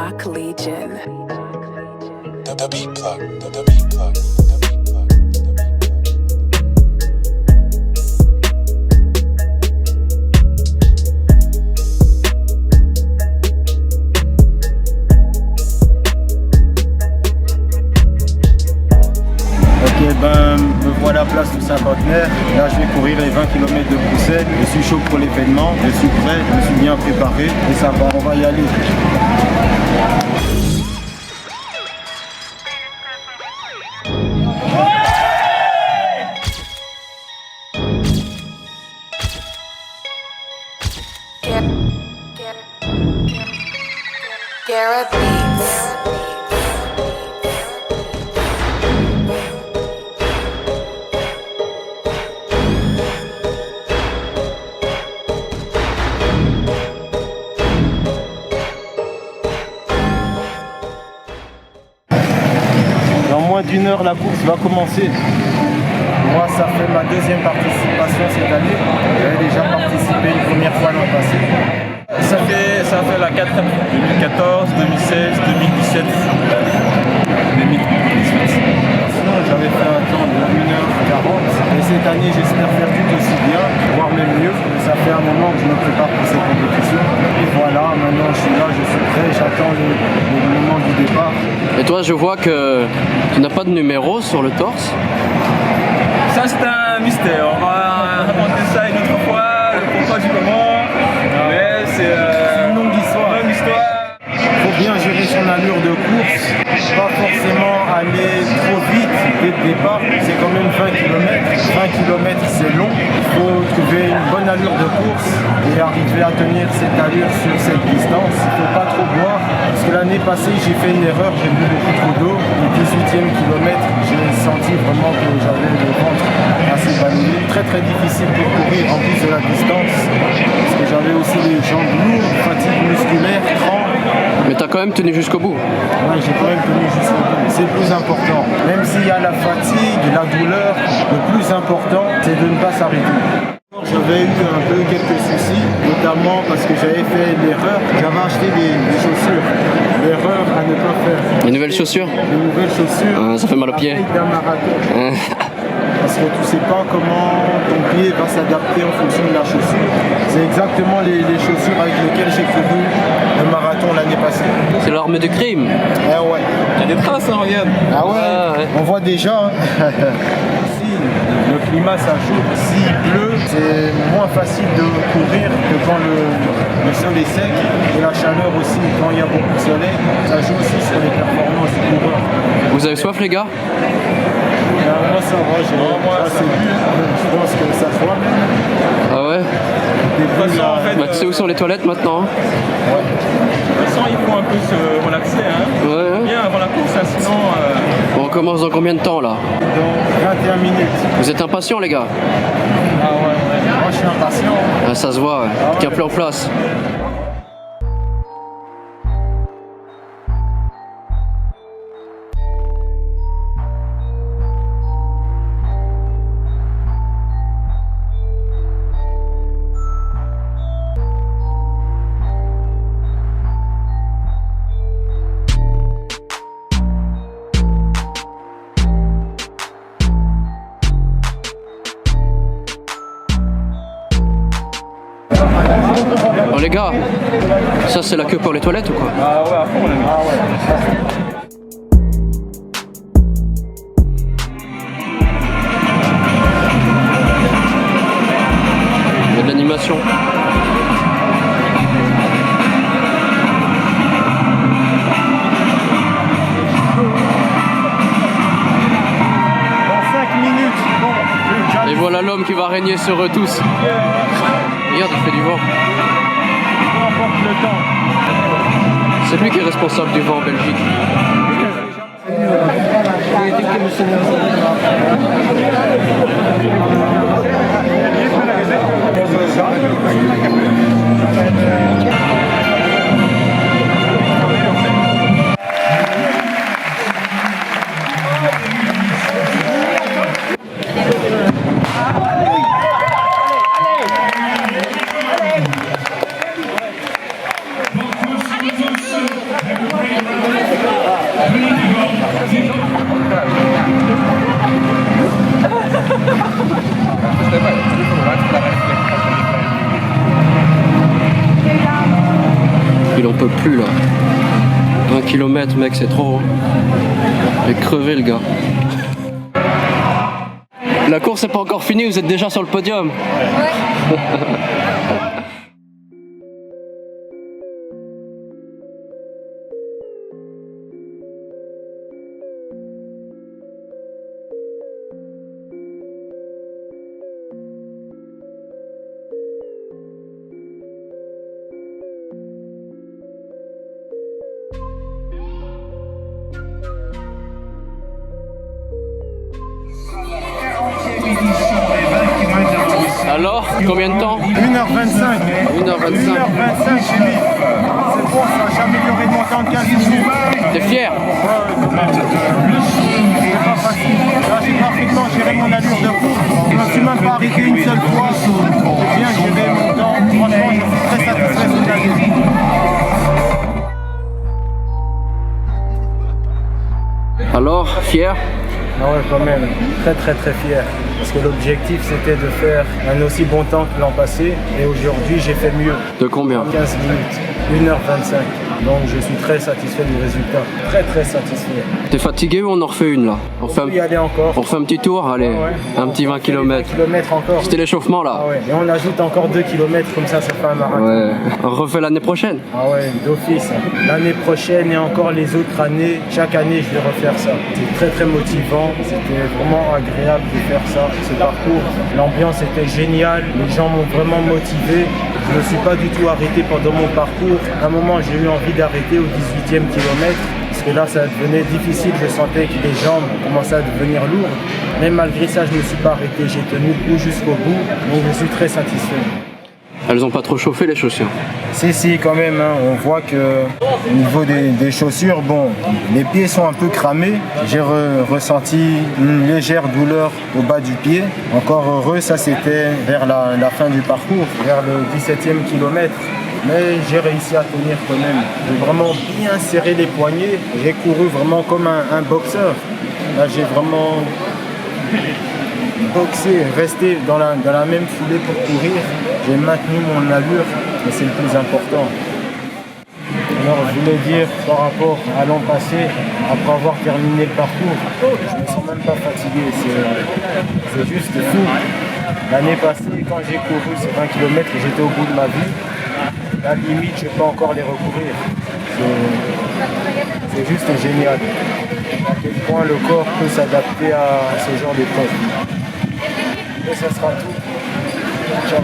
Dark Legion. The beat plug. The beat plug. The beat plug. Ok, me voilà place du Saint-Contenaire. Là, je vais courir les 20 km de Bruxelles. Je suis chaud pour l'événement. Je suis prêt, je me suis bien préparé. Et ça va, on va y aller. Garrett Beats. Dans moins d'une heure, la course va commencer. Moi, ça fait ma deuxième participation cette année. J'avais déjà participé une première fois l'an passé. Ça fait la 4e, 2014, 2016, 2017, 2018. Sinon, j'avais fait un temps de 1h40. Et cette année, j'espère faire tout aussi bien, voire même mieux. Ça fait un moment que je me prépare pour cette compétition. Et voilà, maintenant je suis là, je suis prêt, j'attends le moment du départ. Et toi, je vois que tu n'as pas de numéro sur le torse. Ça, c'est un mystère. On va raconter ça une autre fois, le pourquoi du comment. Mais c'est une longue histoire. Il faut bien gérer son allure de course, pas forcément aller trop vite dès le départ. C'est quand même 20 km. 20 km, c'est long. Il faut trouver une bonne allure de course et arriver à tenir cette allure sur cette distance. Il ne faut pas trop boire. Parce que l'année passée, j'ai fait une erreur, j'ai bu beaucoup trop d'eau. Au 18e kilomètre, j'ai senti vraiment que j'avais le ventre assez balayé. Très très difficile pour courir en plus de la distance. Parce que j'avais aussi les jambes lourdes, fatigue musculaire, crampes. Mais tu as quand même tenu jusqu'au bout. Oui, j'ai quand même tenu jusqu'au bout. C'est le plus important. Même s'il y a la fatigue, la douleur, le plus important, c'est de ne pas s'arrêter. J'avais eu un peu quelques soucis, notamment parce que j'avais fait l'erreur. J'avais acheté des chaussures. L'erreur à ne pas faire. Les nouvelles chaussures. Les nouvelles chaussures. Ça fait mal aux pieds. D'un marathon. Parce que tu ne sais pas comment ton pied va s'adapter en fonction de la chaussure. C'est exactement les chaussures avec lesquelles j'ai couru le marathon l'année passée. C'est l'arme du crime. Ah ouais. Il y a des traces, hein, regarde. Ah ouais, ouais. On voit déjà. Si le climat ça joue, s'il pleut, c'est moins facile de courir que quand le sol est sec. Et la chaleur aussi, quand il y a beaucoup de soleil, ça joue aussi sur les performances du coureur. Vous avez soif, les gars? Moi ça va, moi c'est bu, je pense que ça se voit même. Ah ouais? En fait, Bah, tu sais où sont les toilettes maintenant, hein? de toute façon, il faut un peu se relaxer. Hein. Ouais. Bien avant la course, hein, sinon... On commence dans combien de temps, là? Dans 21 minutes. Vous êtes impatients, les gars? Ah ouais. Moi je suis impatient. Ah, ça se voit, ouais. Tiens plus en place. Oh les gars, ça c'est la queue pour les toilettes ou quoi? Ah ouais, à fond, on a Il y a de l'animation. Dans 5 minutes, bon, Et voilà l'homme qui va régner sur eux tous. Regarde, il fait du vent. peu importe le temps. C'est lui qui est responsable du vent en Belgique. Il en peut plus là. 1 km mec, c'est trop. Il est crevé le gars. La course n'est pas encore finie, vous êtes déjà sur le podium. Ouais. Alors, combien de temps? 1h25. 1h25. 1h25 chez lui. C'est bon, ça a amélioré mon temps de 15 minutes. T'es fier? C'est pas facile. Là, j'ai parfaitement géré mon allure de course. Je ne me suis même pas arrêté une seule fois. J'ai bien géré mon temps. Franchement, je suis très satisfait de l'année. Alors, fier? Ah ouais, quand même, très fier. Parce que l'objectif c'était de faire un aussi bon temps que l'an passé. Et aujourd'hui j'ai fait mieux. De combien? 15 minutes, 1h25. Donc je suis très satisfait du résultat. Très satisfait. T'es fatigué ou on en refait une là? On On peut y aller encore. On fait un petit tour, allez. Ouais. Un petit 20 km. 20 km encore. C'était l'échauffement là. Ah ouais. Et on ajoute encore 2 km, comme ça fait un marathon. Ouais. On refait l'année prochaine. Ah ouais, d'office. L'année prochaine et encore les autres années, chaque année je vais refaire ça. C'est très motivant, c'était vraiment agréable de faire ça, ce parcours. L'ambiance était géniale, les gens m'ont vraiment motivé. Je ne me suis pas du tout arrêté pendant mon parcours. À un moment j'ai eu envie d'arrêter au 18e kilomètre. Parce que là ça devenait difficile, je sentais que les jambes commençaient à devenir lourdes. Mais malgré ça je ne me suis pas arrêté, j'ai tenu le coup jusqu'au bout. Donc je suis très satisfait. Elles ont pas trop chauffé les chaussures. Si, quand même, hein. On voit que au niveau des chaussures, bon, les pieds sont un peu cramés. J'ai ressenti une légère douleur au bas du pied. Encore heureux, ça c'était vers la fin du parcours, vers le 17e kilomètre. Mais j'ai réussi à tenir quand même. J'ai vraiment bien serré les poignets. J'ai couru vraiment comme un boxeur. Là, j'ai vraiment boxé, resté dans la même foulée pour courir. J'ai maintenu mon allure et c'est le plus important. Alors je voulais dire par rapport à l'an passé, après avoir terminé le parcours, je ne me sens même pas fatigué, c'est juste fou. L'année passée, quand j'ai couru ces 20 km, j'étais au bout de ma vie. À la limite, je peux encore les recourir. C'est juste génial. À quel point le corps peut s'adapter à ce genre d'épreuve. Et ça sera tout. Ciao.